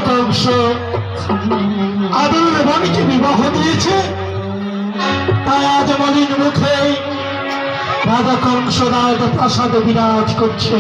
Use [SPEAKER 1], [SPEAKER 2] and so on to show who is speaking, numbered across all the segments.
[SPEAKER 1] কংস আদরের বোনকে বিবাহ দিয়েছে, তাই আজ মলিন মুখে রাজা কংস রাজ প্রাসাদে বিরাজ করছে।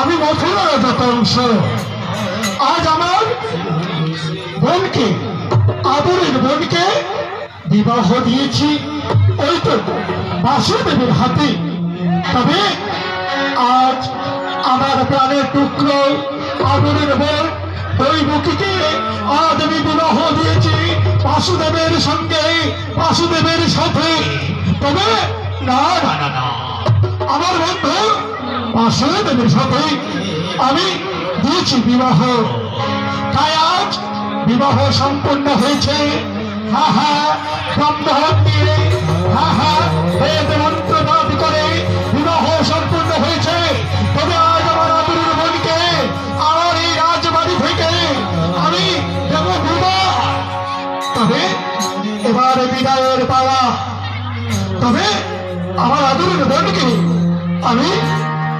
[SPEAKER 1] আমি মথুরা রাজা কংস আজ আমার বোনকে, আদরের বোনকে বিবাহ দিয়েছি ওই তো বাসুদেবের হাতে। তবে আজ আমার প্রাণের টুকরো আদরের বোন ওই বুকিকে আজ আমি বিবাহ দিয়েছি বাসুদেবের সঙ্গে, বাসুদেবের সাথে। তবে না না না না, আমার বন্ধু বাসুদেবের সাথে আমি দিয়েছি বিবাহ, তাই আজ বিবাহ সম্পূর্ণ হয়েছে। হা হা ব্রহ্মহত্যা দিয়ে, হা হা বেদ মন্ত্র পাঠ করে বিবাহ সম্পূর্ণ হয়েছে। তবে আজ আমার আদরের বোনকে আমার এই রাজবাড়ি থেকে আমি দেব বিবাহ। তবে এবারে বিদায়ের পালা। তবে আমার আদরের বোনকে আমি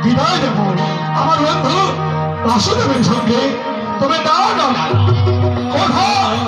[SPEAKER 1] বিদায় দেব আমার বন্ধু বাসুদেবের সঙ্গে। তবে না না, কোথায়